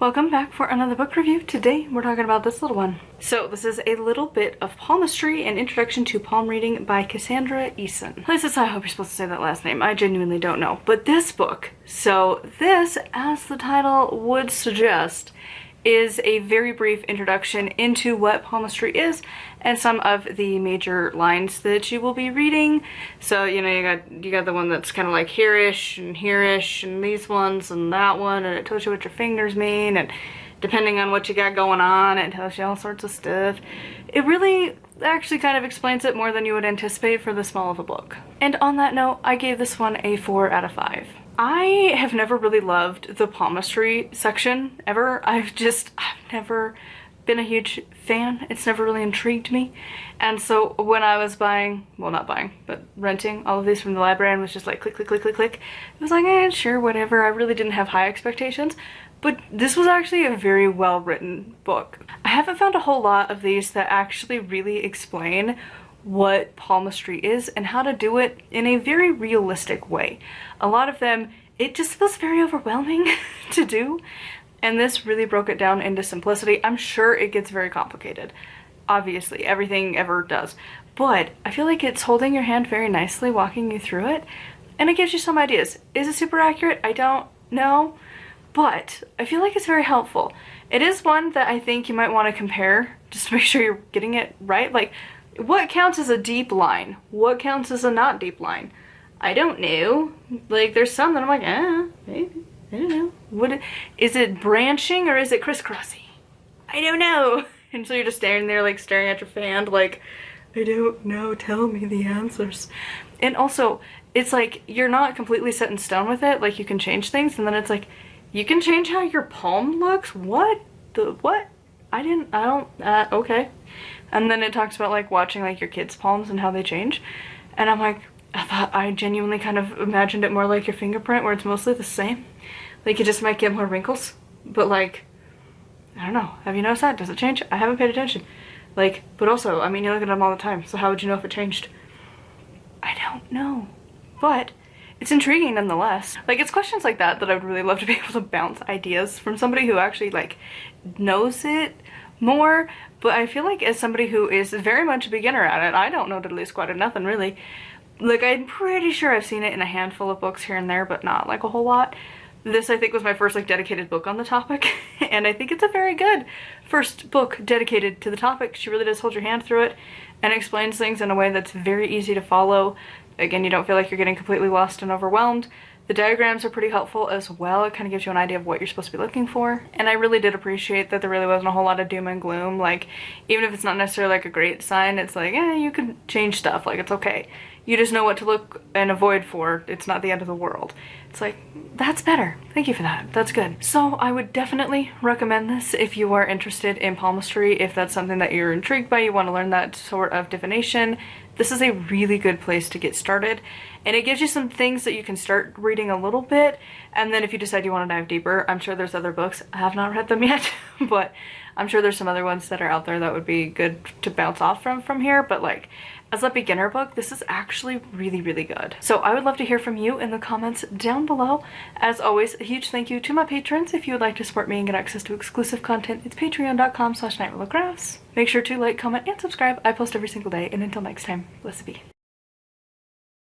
Welcome back for another book review. Today we're talking about this little one. So this is a little bit of palmistry, an introduction to palm reading by Cassandra Eason. At least that's how I hope you're supposed to say that last name. I genuinely don't know. But this book, so this, as the title would suggest, is a very brief introduction into what palmistry is and some of the major lines that you will be reading. So, you know, you got the one that's kind of like here-ish and these ones and that one, and it tells you what your fingers mean, and depending on what you got going on, it tells you all sorts of stuff. It really actually kind of explains it more than you would anticipate for this small of a book. And on that note, I gave this one a 4 out of 5. I have never really loved the palmistry section ever. I've never been a huge fan. It's never really intrigued me. And so when I was buying, well, not buying, but renting all of these from the library and was just like click, click, click, click, click, it was like, sure, whatever. I really didn't have high expectations. But this was actually a very well written book. I haven't found a whole lot of these that actually really explain what palmistry is and how to do it in a very realistic way. A lot of them, it just feels very overwhelming to do, and this really broke it down into simplicity. I'm sure it gets very complicated. Obviously, everything ever does. But I feel like it's holding your hand very nicely, walking you through it, and it gives you some ideas. Is it super accurate? I don't know, but I feel like it's very helpful. It is one that I think you might want to compare just to make sure you're getting it right. Like, what counts as a deep line? What counts as a not deep line? I don't know. Like, there's some that I'm like, maybe. I don't know. What is it, branching or is it crisscrossy? I don't know. And so you're just standing there, like, staring at your fan, like, I don't know, tell me the answers. And also, it's like, you're not completely set in stone with it. Like, you can change things, and then it's like, you can change how your palm looks? What? What? Okay. And then it talks about, like, watching, like, your kids' palms and how they change. And I'm like, I genuinely kind of imagined it more like your fingerprint, where it's mostly the same. Like, you just might get more wrinkles. But, like, I don't know. Have you noticed that? Does it change? I haven't paid attention. Like, but also, I mean, you look at them all the time, so how would you know if it changed? I don't know. But it's intriguing nonetheless. Like, it's questions like that I would really love to be able to bounce ideas from somebody who actually, like, knows it more. But I feel like as somebody who is very much a beginner at it, I don't know diddly squat or nothing really. Like, I'm pretty sure I've seen it in a handful of books here and there, but not like a whole lot. This, I think, was my first, like, dedicated book on the topic, and I think it's a very good first book dedicated to the topic. She really does hold your hand through it and explains things in a way that's very easy to follow. Again, you don't feel like you're getting completely lost and overwhelmed. The diagrams are pretty helpful as well. It kind of gives you an idea of what you're supposed to be looking for. And I really did appreciate that there really wasn't a whole lot of doom and gloom. Like, even if it's not necessarily like a great sign, it's like, you can change stuff. Like, it's okay. You just know what to look and avoid for. It's not the end of the world. It's like, that's better. Thank you for that. That's good. So I would definitely recommend this if you are interested in palmistry, if that's something that you're intrigued by, you want to learn that sort of divination. This is a really good place to get started, and it gives you some things that you can start reading a little bit, and then if you decide you want to dive deeper, I'm sure there's other books. I have not read them yet, but I'm sure there's some other ones that are out there that would be good to bounce off from here. But, like, as a beginner book, this is actually really, really good. So I would love to hear from you in the comments down below. As always, a huge thank you to my patrons. If you would like to support me and get access to exclusive content, it's patreon.com/nightrullecrafts. Make sure to like, comment, and subscribe. I post every single day, and until next time, blessed be.